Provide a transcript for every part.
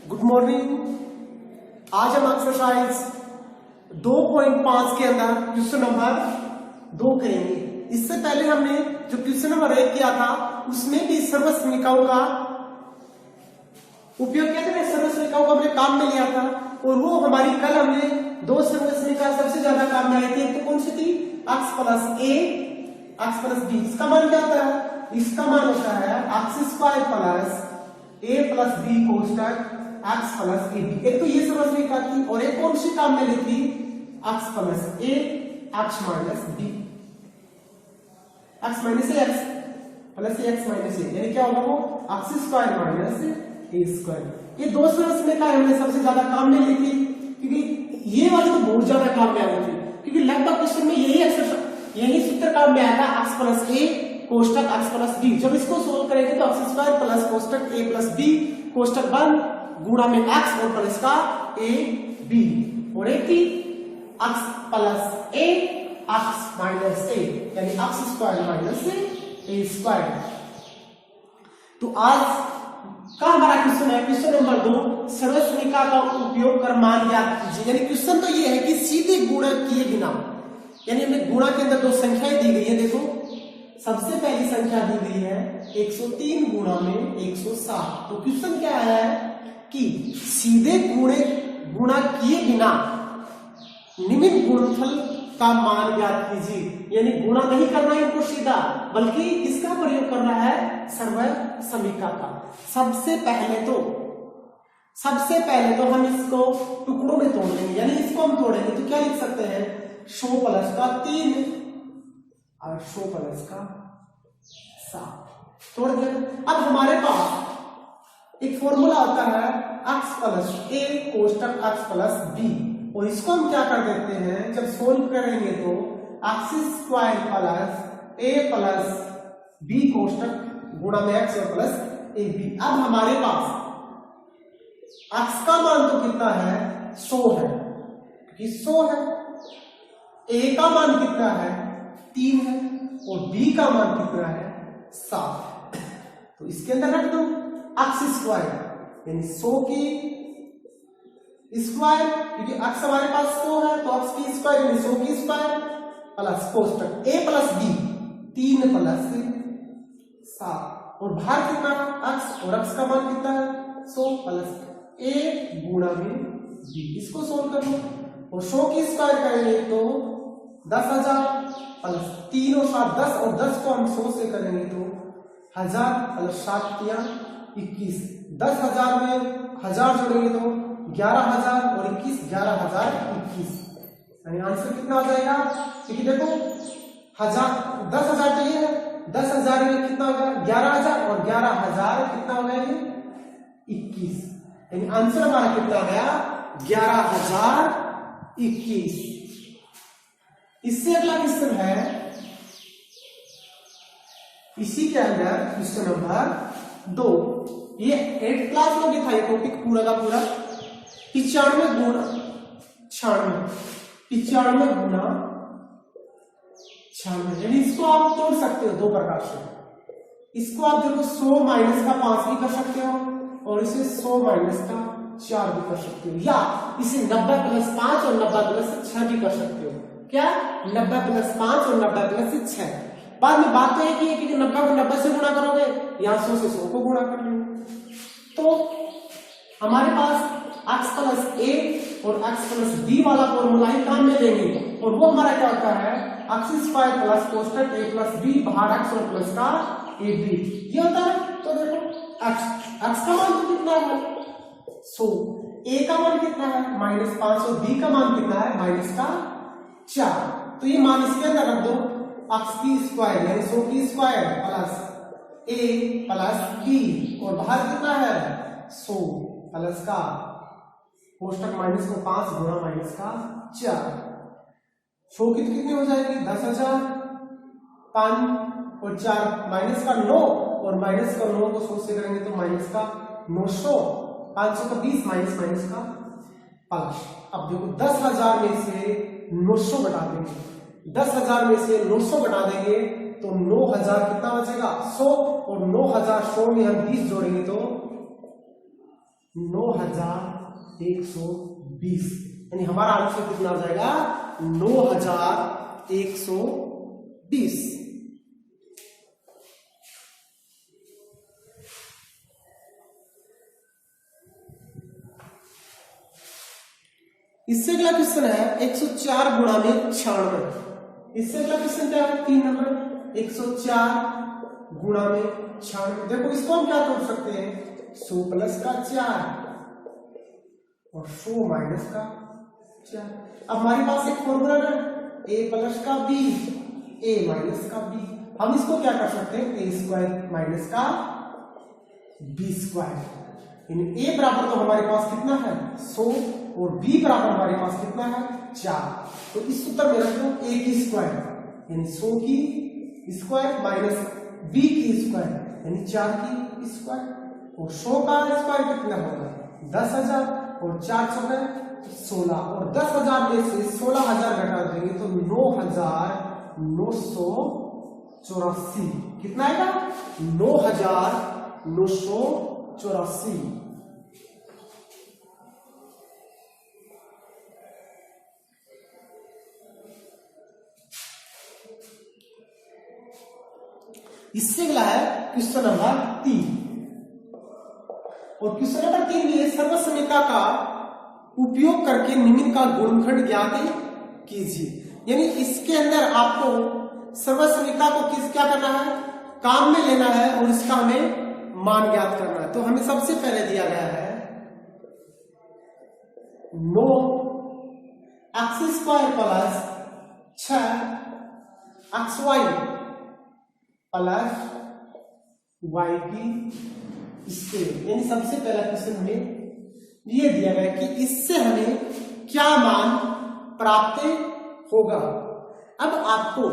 Good morning. आज हम exercise 2.5 के अंदर क्वेश्चन नंबर 2 करेंगे। इससे पहले हमने जो क्वेश्चन नंबर 1 किया था उसमें भी सर्वसमीकाओं का उपयोग किया था, सर्वसमीकाओं को हमने काम में लिया था और वो हमारी कल हमने दो सर्वसमीका सबसे ज्यादा काम में आई थी। एक तो कौन सी थी? x plus a x plus b. इसका मान क्या होता है? इसका मान होता है x square plus a plus b कोष्टक x प्लस ए बी। एक तो ये सर्वसमीका थी और एक कौन सी काम में ली थी? x plus a x minus b, x minus a x plus x minus a, यानी क्या होगा वो x square minus a square. ये दो सर्वसमीका हमने सबसे ज्यादा काम में ली थी क्योंकि ये वाली तो बहुत ज्यादा काम में आ रही थी, क्योंकि लगभग क्वेश्चन में यही सूत्र काम में आया था x प्लस ए कोष्टक x प्लस बी। जब इसको सोल्व करेंगे तो एक्स स्क्वायर प्लस कोष्टक ए प्लस बी कोष्टक 1 गुणा में x और प्लस का ए बी, और एक थी x plus a x minus a, यानी x square minus a square. तो आज का हमारा क्वेश्चन है क्वेश्चन नंबर 2, सर्वसमीका का उपयोग कर मान ज्ञात कीजिए। यानी क्वेश्चन तो ये है कि सीधे गुणा किए बिना, यानी हमें गुणा के अंदर दो संख्याएं दी गई है। देखो सबसे पहली संख्या दी गई है 103 गुणा में 107। तो क्वेश्चन क्या है कि सीधे गुणा किए बिना निम्न गुणनफल का मान ज्ञात कीजिए। यानी गुणा नहीं करना है इनको सीधा, बल्कि इसका प्रयोग करना है सर्वसमीका का। सबसे पहले तो हम इसको टुकड़ों में तोड़ लेंगे, यानी इसको हम तोड़ेंगे तो क्या लिख सकते हैं? 100 प्लस का 3 और 100 प्लस का 7 तोड़ दिया। अब हमारे पास एक फॉर्मूला होता है x प्लस ए कोष्टक x प्लस बी, और इसको हम क्या कर देते हैं जब सोल्व करेंगे तो x square plus a plus b कोष्टक गुणा में x और प्लस ए बी। अब हमारे पास x का मान तो कितना है? 100 है, क्योंकि 100 है। a का मान कितना है? 3 है, और b का मान कितना है? 7। तो इसके अंदर रख दो x स्क्वायर, यानी 100 की स्क्वायर, क्योंकि x हमारे पास 100 है तो x की स्क्वायर यानी 100 की स्क्वायर प्लस कोष्टक a प्लस b 3 प्लस 7, और बाहर कितना x, और x का मान कितना है? 100 प्लस a गुणा में b। इसको सोल्व कर लो और 100 की स्क्वायर करेंगे तो 10,000 प्लस 3 और 7 10, और 10 को हम 100 से करेंगे तो 1000 प्लस 7 या 21। 10,000 में 1000 जोड़ेंगे तो 11,000 और 21 11,021, यानी आंसर कितना हो जाएगा? क्योंकि देखो 10,000 तो ये है, 10,000 में कितना होगा? 11,000, और 11,000 कितना हो गया? ये 21, यानी आंसर हमारा कितना हो गया? 11,021। इससे अगला क्वेश्चन है, इसी के अंदर क्वेश्चन नंबर 2। ये 8th क्लास में भी था ये टॉपिक पूरा का पूरा। 95 गुणा 96, यानी इसको आप तोड़ सकते हो दो प्रकार से। इसको आप देखो 100 माइनस का 5 भी कर सकते हो, और इसे 100 माइनस का 4 भी कर सकते हो, या इसे 90 प्लस 5 और 90 प्लस 6 भी कर सकते हो। क्या? 90 प्लस 5 और 90 प्लस 6। बाद में बात तो है कि 90 को 90 से गुणा करोगे या 100 से 100 को गुणा कर लोगे। तो हमारे पास x प्लस ए और x प्लस बी वाला फॉर्मूला ही काम में लेंगे, और वो हमारा क्या होता है? एक्स स्क्वायर प्लस कोष्टक ए प्लस बी बाहर x और प्लस का ए बी, ये होता है। तो देखो x का मान तो कितना है? 100, a का मान कितना है? -5, और b का मान कितना है? -4। तो ये मान इसके अंदर रख दो, x की स्क्वायर यानी 100 की square plus a plus b, और बाहर कितना है? 100 प्लस का कोष्टक माइनस को 5 गुणा माइनस का 4। 100 की कितनी हो जाएगी? 10,000, 5 और 4 माइनस का 9, और माइनस का 9 को 100 से करेंगे तो माइनस का 900, 500 का 20 माइनस का 5। अब देखो 10,000 में से 900 घटा देंगे, 10,000 में से 900 घटा देंगे तो 9,000 कितना बचेगा? 100, और 9,000 100 में हम 20 जोड़ेंगे तो 9120, यानी हमारा आंसर कितना आ जाएगा 9120। इससे अगला क्वेश्चन है 104 गुणा में 96। इससे अगला क्वेश्चन क्या है 3 नंबर 104 गुणा में 96। देखो इसको हम क्या कर सकते हैं 100 प्लस का 4 और 100 माइनस का 4। अब हमारे पास एक फॉर्मूला है a प्लस का b a माइनस का b। हम इसको क्या कर सकते हैं a स्क्वायर माइनस का b स्क्वायर, यानी a बराबर तो हमारे पास कितना है 100 और b बराबर हमारे पास कितना है 4। तो इस सूत्र में रख दो a की स्क्वायर यानी 100 की स्क्वायर माइनस b की स्क्वायर यानी 4 की स्क्वायर, और 100 का स्क्वायर कितना होगा 10,000 और 4 चौके 16, और 10,000 में से 16,000 घटा देंगे तो 9,984। कितना आएगा 9,984। इससे अगला है क्वेश्चन नंबर 3, और क्वेश्चन नंबर 3 में सर्वसमीकरण का उपयोग करके निम्न का गुणनखंड ज्ञात कीजिए। यानी इसके अंदर आपको सर्वसमीकरण को क्या करना है काम में लेना है और इसका हमें मान ज्ञात करना है। तो हमें सबसे पहले दिया गया है 9x² plus 6xy plus y की स्क्वायर, यानी सबसे पहला क्वेश्चन हमें ये दिया गया कि इससे हमें क्या मान प्राप्त होगा। अब आपको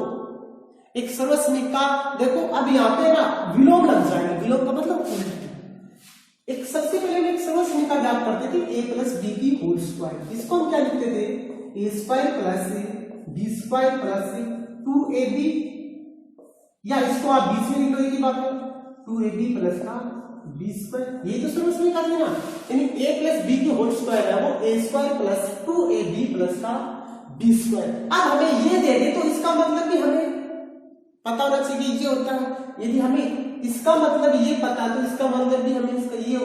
एक सर्वसमीकरण देखो, अब यहाँ पे ना विलोम लग जाएगा, विलोम का मतलब उल्टी। एक सबसे पहले हम एक सर्वसमीकरण ज्ञात करते थे a प्लस बी की होल स्क्वायर, इसको हम क्या लिखते थे a square plus B square plus 2ab, या इसको आप बीच में लिख लो की बात है 2ab प्लस का बी स्क्वायर, ये तो सर्वसमीकरण है ना, यानी a प्लस बी की होल स्क्वायर है वो a square plus 2ab plus का बी स्क्वायर। अब हमें ये दे दे तो इसका मतलब भी हमें पता होना चाहिए ये होता है, यदि हमें इसका मतलब ये पता तो इसका मतलब भी हमें इसका ये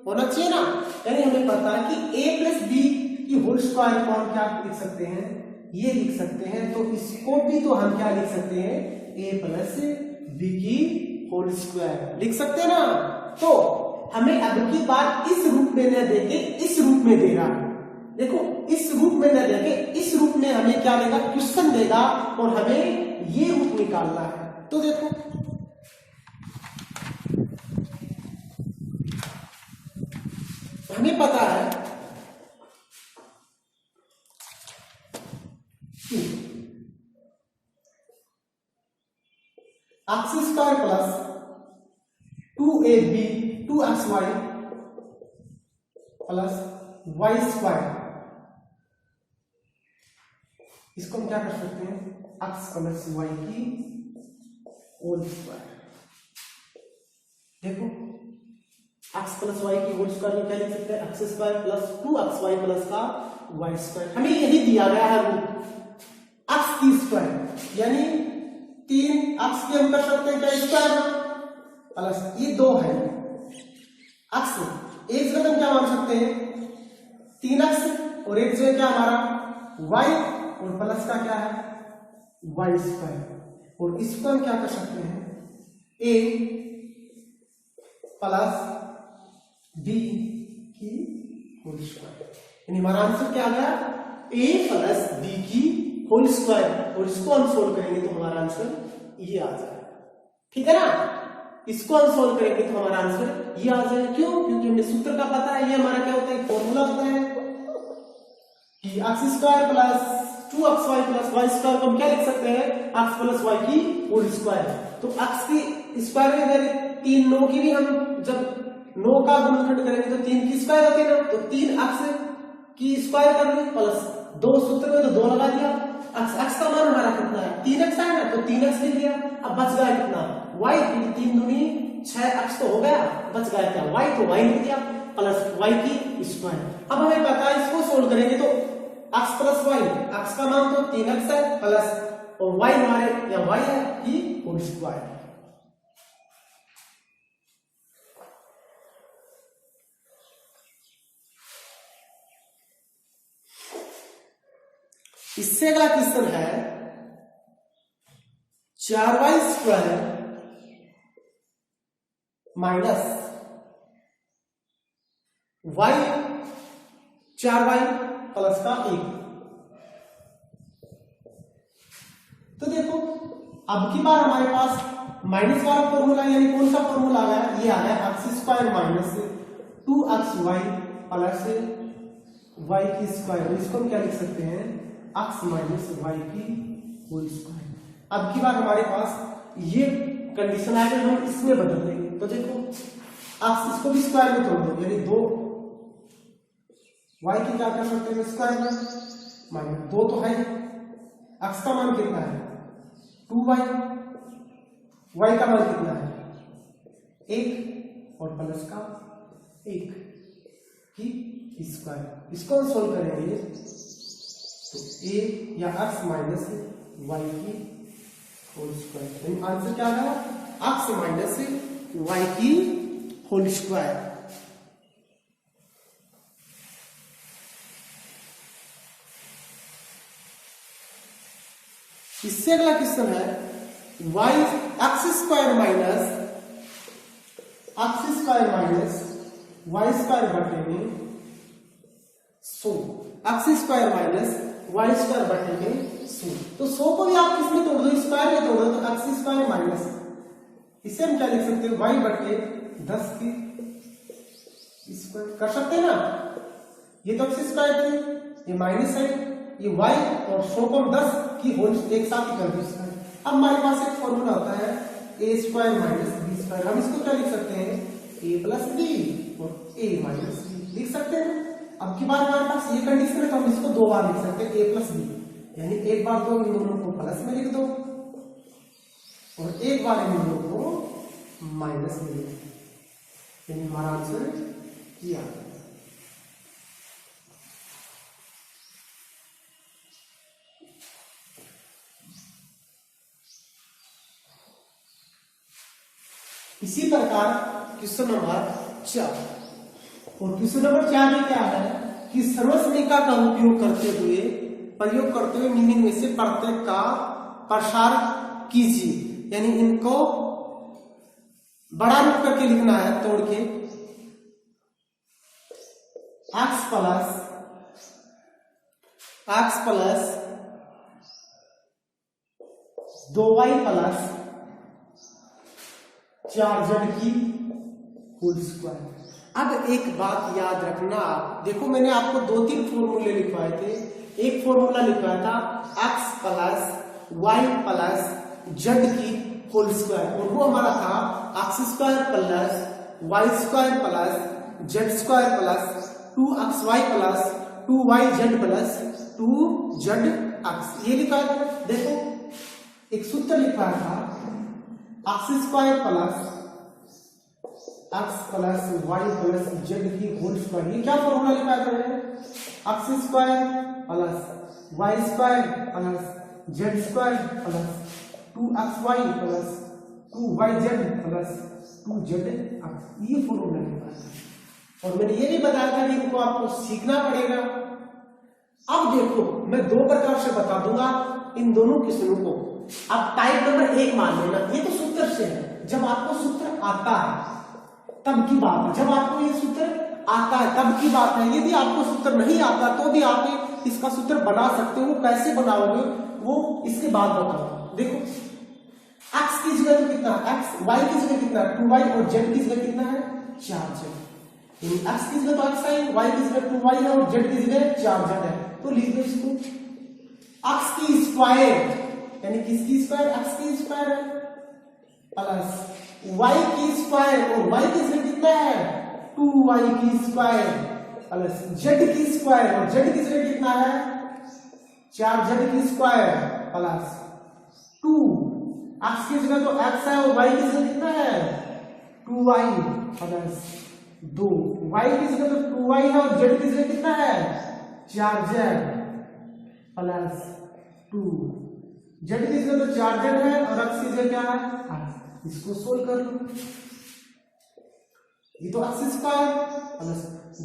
होना चाहिए ना, यानी हमें पता है कि a प्लस बी की होल स्क्वायर को हम क्या लिख सकते हैं ये लिख सकते हैं, तो इसको भी तो हम क्या लिख सकते हैं a प्लस बी की होल स्क्वायर लिख सकते हैं ना। तो हमें अब की बार इस रूप में न देके इस रूप में दे रहा है, देखो इस रूप में न देके इस रूप में हमें क्या देगा क्वेश्चन देगा और हमें ये रूप निकालना है। तो देखो हमें पता है x square plus 2ab 2xy plus y square, इसको हम क्या कर सकते हैं x प्लस y की होल स्क्वायर। देखो x प्लस y की होल स्क्वायर में क्या लिख सकते हैं x square plus 2xy plus का y स्क्वायर। हमें यही दिया गया है रूप x की स्क्वायर, यानी 3x की हम कर सकते हैं क्या स्क्वायर प्लस ये 2 है x, एक जगह हम क्या मान सकते हैं 3x और एक जगह क्या हमारा y और प्लस का क्या है y स्क्वायर, और इसको हम क्या कर सकते हैं a प्लस b की होल स्क्वायर, यानी हमारा आंसर क्या आ गया a प्लस b की होल स्क्वायर, और इसको हम सोल्व करेंगे तो हमारा आंसर ये आ जाएगा। ठीक है ना, इसको हम सोल्व करेंगे तो हमारा आंसर ये आ जाएगा। क्यों? क्योंकि हमें सूत्र का पता है, ये हमारा क्या होता है फॉर्मूला होता है कि x square plus 2xy plus y square को हम क्या लिख सकते हैं x प्लस y की होल स्क्वायर। तो x की स्क्वायर में अगर 3 9 की भी हम जब 9 का गुणनखंड करेंगे तो 3 की स्क्वायर होती है ना, तो 3x की स्क्वायर कर ली प्लस 2 सूत्र में तो 2 लगा दिया, x का मान हमारा कितना है 3x है ना, तो 3x लिख लिया। अब बच गया कितना y, 3 दूनी 6x तो हो गया, बच गया क्या y, तो y लिख दिया। प्लस y की स्क्वायर। अब हमें पता है इसको सोल्व करेंगे तो x प्लस वाई, x का मान तो 3x है प्लस और y हमारे या y है की होल स्क्वायर। इससे अगला क्वेश्चन है 4y square minus y 4y plus का 1। तो देखो अब की बार हमारे पास माइनस वाला फॉर्मूला यानी कौन सा फॉर्मूला आ गया, ये आ गया x square minus 2xy plus y की स्क्वायर। इसको हम क्या लिख सकते हैं, x माइनस वाई की होल स्क्वायर। अब की बार हमारे पास ये कंडीशन आएगा, हम इसमें बदल देंगे। तो देखो x इसको भी स्क्वायर में तोड़ दो यानी 2 y की क्या कर सकते हैं स्क्वायर में माइनस 2 तो है, x का मान कितना है 2y, y का मान कितना है 1 और प्लस का 1 की स्क्वायर। इसको हम सोल्व करेंगे तो a या x माइनस y की होल स्क्वायर, आंसर क्या आएगा x माइनस y की होल स्क्वायर। इससे अगला क्वेश्चन है y x square minus y square बटे में 100, x square minus y square बटे में 100। तो 100 को भी आप किसमें तोड़ दो, स्क्वायर में तोड़ दो तो x स्क्वायर माइनस, इसे हम क्या लिख सकते हैं y बटे 10 की स्क्वायर कर सकते हैं ना। ये तो x स्क्वायर थी, ये माइनस है, ये y और 100 को 10 की होल एक साथ ही कर दो स्क्वायर। अब हमारे पास एक फॉर्मूला होता है a square minus b square. हम इसको क्या लिख सकते हैं a प्लस b और a माइनस b लिख सकते हैं। अब की बार हमारे पास ये कंडीशन है तो हम इसको 2 बार लिख सकते हैं a प्लस b, यानी एक बार तो इन दोनों को प्लस में लिख दो और एक बार इन दोनों को माइनस में लिख दो, यानी हमारा आंसर ये आ गया। इसी प्रकार क्वेश्चन नंबर 4 और क्वेश्चन नंबर 4 में क्या है कि सर्वसमीका का प्रयोग करते हुए मीनिंग में से प्रत्येक का प्रसार कीजिए, यानी इनको बड़ा रूप करके लिखना है तोड़ के। x plus 2y plus 4z की होल स्क्वायर। अब एक बात याद रखना, देखो मैंने आपको 2-3 फॉर्मूले लिखवाए थे। एक फॉर्मूला लिखवाया था x plus Y plus Z की होल स्क्वायर और वो हमारा था X square plus Y square plus Z square plus 2xy plus 2yz plus 2zx। ये लिखा है, देखो एक सूत्र लिखा था X square plus X plus Y plus Z की होल स्क्वायर। ये क्या फॉर्मूला लिखा है, x square plus Y square plus Z square plus 2xy plus 2yz plus 2zx। ये फॉर्मूला लिखा है और मैंने ये भी बताया था कि इनको आपको सीखना पड़ेगा। अब देखो मैं 2 प्रकार से बता दूंगा इन दोनों क्वेश्चनों को। अब टाइप नंबर 1 मान लेना, ये तो सूत्र से है, जब आपको सूत्र आता है तब की बात है, जब आपको ये सूत्र आता है तब की बात है। यदि आपको सूत्र नहीं आता तो भी आप इसका सूत्र बना सकते हो, कैसे बनाओगे वो इसके बाद बताओ। देखो x की जगह तो कितना, x y की जगह कितना 2y और z की जगह कितना है 4z। x की जगह तो x है, y की जगह 2y है और z की जगह 4z है। तो लिख दो इसको x की स्क्वायर यानी किसकी स्क्वायर, x की स्क्वायर है प्लस y की स्क्वायर और y की जगह कितना है 2y की स्क्वायर प्लस z की स्क्वायर और z की जगह कितना है 4z की स्क्वायर प्लस 2 x की जगह तो x है और y की जगह कितना है 2y प्लस 2, y की जगह तो 2y है और z की जगह कितना है 4z प्लस 2, z की जगह तो 4z है और x की जगह क्या है 8। इसको सोल्व कर लो। ये तो x स्क्वायर प्लस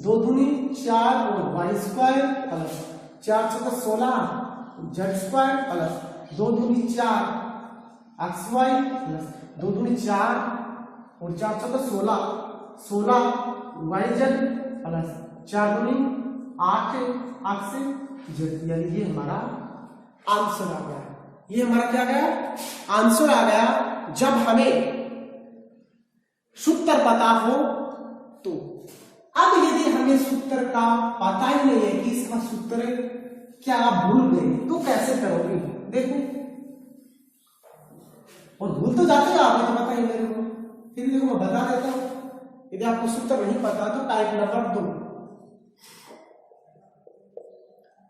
2 दूनी 4 और y स्क्वायर प्लस 4 चौका 16 z स्क्वायर प्लस 2 दूनी 4 xy प्लस 2 दूनी 4 और 4 चौका 16 yz प्लस 4 दूनी 8 x z, यानी ये हमारा आंसर आ गया। ये हमारा क्या गया आंसर आ गया। जब हमें सूत्र पता हो तो। अब यदि हमें सूत्र का पता ही नहीं है कि इसका सूत्र क्या आप भूल गए तो कैसे करोगे, देखो। और भूल तो जाते हो आपने तो पता ही मेरे को, फिर देखो मैं बता देता हूं। यदि आपको सूत्र नहीं पता तो टाइप नंबर 2।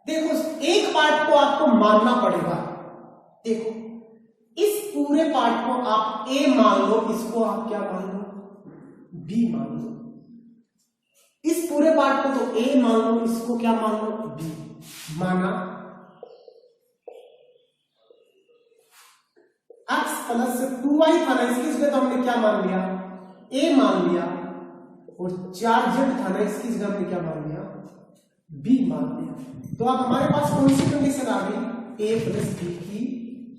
देखो एक पार्ट को आपको मानना पड़ेगा। देखो इस पूरे पार्ट को आप ए मान लो, इसको आप क्या मान लो बी मान लो। इस पूरे पार्ट को तो ए मान लो, इसको क्या मान लो बी। माना x प्लस 2y था ना, इसकी जगह तो हमने क्या मान लिया a मान लिया, और 4z था ना, इसकी जगह हमने क्या मान लिया b मान लिया। तो अब हमारे पास कौन सी कंडीशन आ गई a प्लस बी की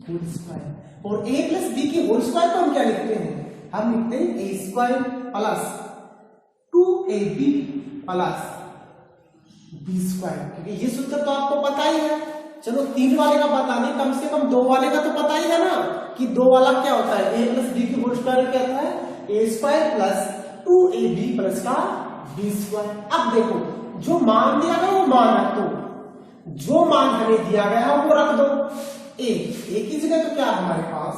होल स्क्वायर। और a प्लस बी की होल स्क्वायर को हम क्या लिखते हैं, हम लिखते हैं a square plus 2ab plus b square, क्योंकि ये सूत्र तो आपको पता ही है। चलो 3 वाले का पता नहीं, कम से कम 2 वाले का तो पता ही है ना कि 2 वाला क्या होता है a प्लस बी की होल स्क्वायर क्या होता है a square plus 2ab plus का b स्क्वायर। अब देखो जो मान दिया गया वो मान रख दो, जो मान हमें दिया गया है वो रख दो। a की जगह तो क्या है हमारे पास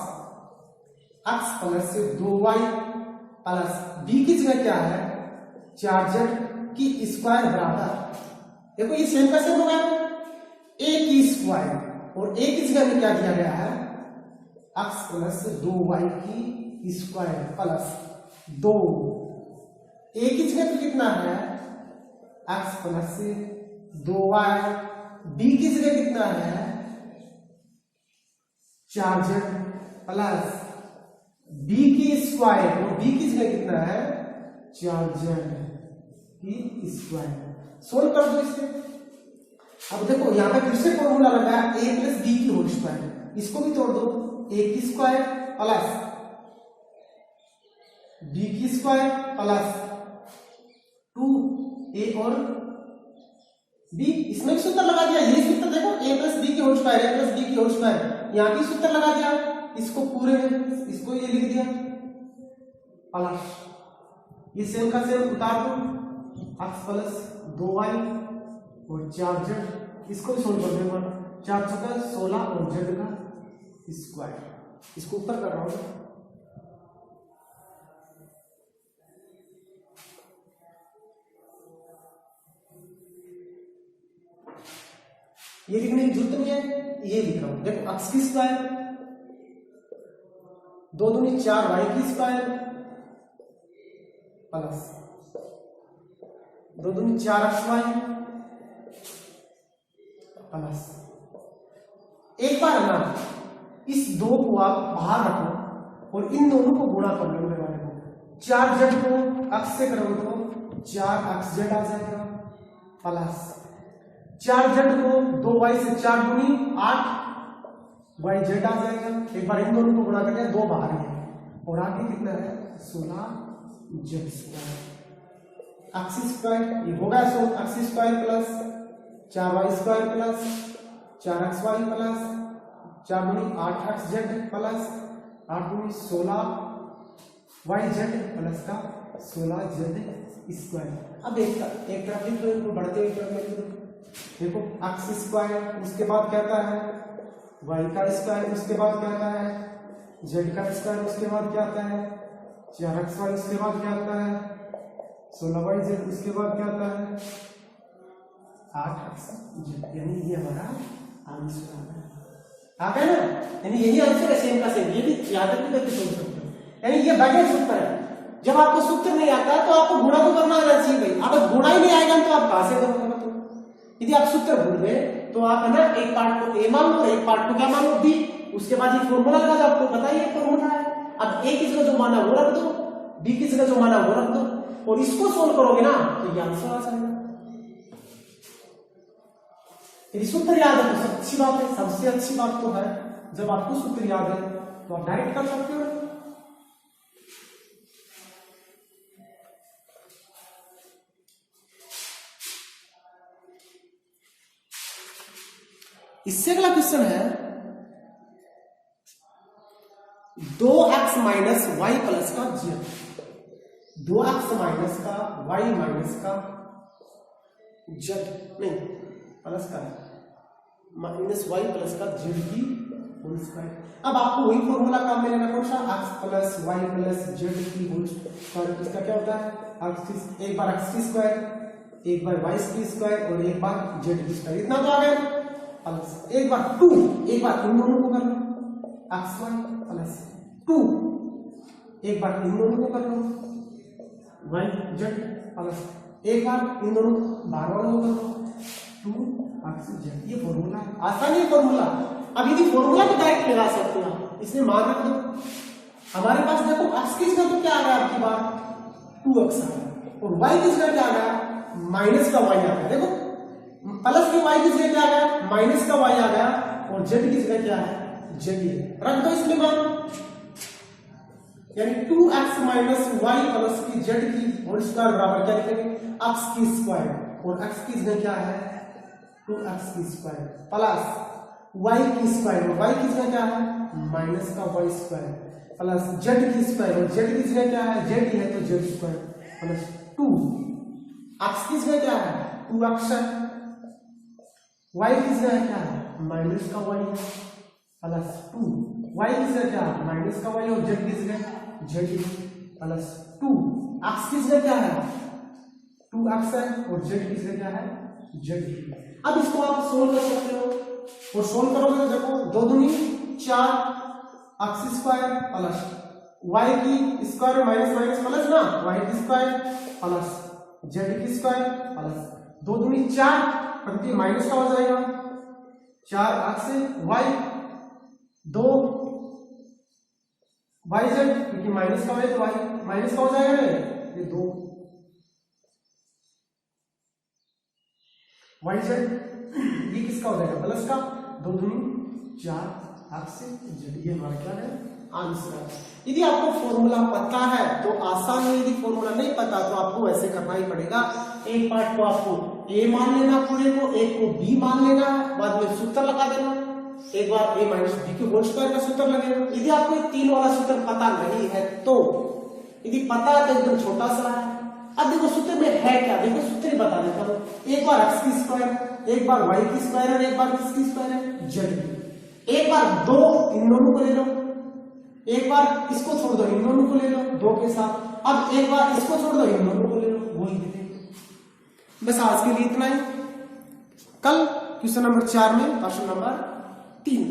x plus 2y plus b की जगह क्या है 4z की स्क्वायर बराबर, देखो ये सेम का सेम होगा a की स्क्वायर, और a की जगह में क्या दिया गया है x प्लस 2y की स्क्वायर प्लस 2। a की जगह पे कितना है x प्लस 2y, b की जगह कितना है 4z प्लस b की स्क्वायर, और b की जगह कितना है 4z की स्क्वायर। सोल्व कर दो इसे। अब देखो यहां पे फिर से फॉर्मूला लगा है a प्लस बी की होल स्क्वायर, इसको भी तोड़ दो a की स्क्वायर प्लस b की स्क्वायर प्लस 2a और b, इसमें सूत्र लगा दिया। ये सूत्र देखो a प्लस बी की whole square, a plus B की होल स्क्वायर, यहां भी सूत्र लगा दिया, इसको पूरे में इसको ये लिख दिया प्लस ये सेम का सेम उतार दो x प्लस 2y और 4z, इसको भी सोल्व कर देंगे 4 चौका 16 और z का स्क्वायर, इसको ऊपर कर रहा हूं। ये लिखने की जरूरत नहीं है, ये लिख रहा हूं। देखो x की स्क्वायर 2 दूनी 4y की स्क्वायर प्लस 2 दूनी 4xy प्लस, एक बार ना इस 2 को आप बाहर रखो और इन दोनों को गुणा कर लो। मेरे वाले को 4z को x से करोगे तो 4xz आ जाएगा प्लस 4z को 2y से 4 गुनी 8yz आ जाएगा। एक बार इन दोनों को गुणा करके 2 बाहर है और आगे कितना है 16z स्क्वायर x स्क्वायर, ये होगा सो x square plus 4y square plus 4xy plus 4 गुनी 8xz प्लस 8 गुनी 16yz प्लस का 16z स्क्वायर। अब एक तरफ लिख दो, इनको बढ़ते हुए तरफ लिख दो। देखो x स्क्वायर, उसके बाद क्या आता है y का स्क्वायर, उसके बाद क्या आता है z का स्क्वायर, उसके बाद क्या आता है 4xy, उसके बाद क्या आता है 16yz, उसके बाद क्या आता है 8xz। यानी ये हमारा आंसर आ गया ना, यानी यही आंसर है सेम का सेम, ये भी याद रखकर सोच सकते हो। यानी ये बगैर सूत्र है, जब आपको सूत्र नहीं आता तो आपको गुणा तो करना आना चाहिए भाई। अगर गुणा ही नहीं आएगा तो आप कहां से करोगे? तो यदि आप सूत्र भूल गए तो आप है ना एक पार्ट को ए मान लो, एक पार्ट को क्या मान लो बी, उसके बाद ये फॉर्मूला लगा दो। आपको पता ही है फॉर्मूला है। अब ए की जगह जो माना वो रख दो, बी की जगह जो माना वो रख दो और इसको सोल्व करोगे ना तो ये आंसर आ जाएगा। यदि सूत्र याद है तो सब अच्छी बात है। सबसे अच्छी बात तो है जब आपको सूत्र याद है तो आप डायरेक्ट कर सकते हो। इससे अगला क्वेश्चन है 2x माइनस वाई प्लस का जेड। 2x माइनस का वाई माइनस का जेड नहीं प्लस का माइनस वाई प्लस का जेड की होल स्क्वायर। अब आपको वही फॉर्मूला काम में लेना, कौन सा? x plus Y plus Z की होल स्क्वायर। इसका क्या होता है? एक बार x की स्क्वायर, एक बार y की स्क्वायर और एक बार z की स्क्वायर। इतना तो आ गया प्लस एक बार 2, एक बार इन दोनों को कर लो xy प्लस 2, एक बार इन दोनों को कर लो yz प्लस एक बार इन दोनों बार वालों को कर लो 2xz। ये फॉर्मूला है, आसान है फॉर्मूला। अब यदि फॉर्मूला तो डायरेक्ट लगा सकते हो आप, इसमें मान रख दो। हमारे पास देखो x की जगह तो क्या आ गया आपकी बार 2x आ गया और y की जगह क्या आ गया माइनस का y आ गया। देखो प्लस के y की जगह क्या आ गया माइनस का y आ गया और z की जगह क्या है z रख दो इसमें मान, यानी 2x माइनस y प्लस की z की होल स्क्वायर बराबर क्या लिखेंगे x की स्क्वायर और x की जगह क्या है 2x की स्क्वायर प्लस y की स्क्वायर और y की जगह क्या है माइनस का y स्क्वायर प्लस z की स्क्वायर और z की जगह क्या है z है तो z स्क्वायर प्लस 2 x की जगह क्या है 2x है, y की जगह क्या है माइनस का y है प्लस 2 y की जगह क्या है माइनस का y और z की जगह z प्लस 2 x की जगह क्या है 2x है और z की जगह क्या है z। अब इसको आप सोल्व कर सकते हो और सोल्व करोगे तो देखो 2 दूनी 4 x स्क्वायर प्लस y की स्क्वायर माइनस माइनस प्लस ना y की स्क्वायर प्लस z की स्क्वायर प्लस 2 दूनी 4 प्रति माइनस का हो जाएगा 4x से y 2 yz क्योंकि माइनस का है तो y माइनस का हो जाएगा ना ये 2 yz ये किसका हो जाएगा प्लस का 2 दूनी 4 x से z। ये हमारा क्या है आंसर। यदि आपको फॉर्मूला पता है तो आसान है, यदि फॉर्मूला नहीं पता तो आपको ऐसे करना ही पड़ेगा। एक पार्ट को आपको a मान लेना पूरे को, एक को b मान लेना है, बाद में सूत्र लगा देना। एक बार a माइनस b के होल स्क्वायर का सूत्र लगेगा। यदि आपको ये 3 वाला सूत्र पता नहीं है तो, यदि पता है तो एकदम छोटा सा है। अब देखो सूत्र में है क्या, देखो सूत्र ही बता देता हूँ। एक बार x की स्क्वायर, एक बार y की स्क्वायर और एक बार किसकी स्क्वायर है z की। एक बार 2 इन दोनों को ले लो, एक बार इसको छोड़ दो इन दोनों को ले लो 2 के साथ, अब एक बार इसको छोड़ दो इन दोनों को ले लो, वही देते। बस आज के लिए इतना ही। कल क्वेश्चन नंबर 4 में क्वेश्चन नंबर 3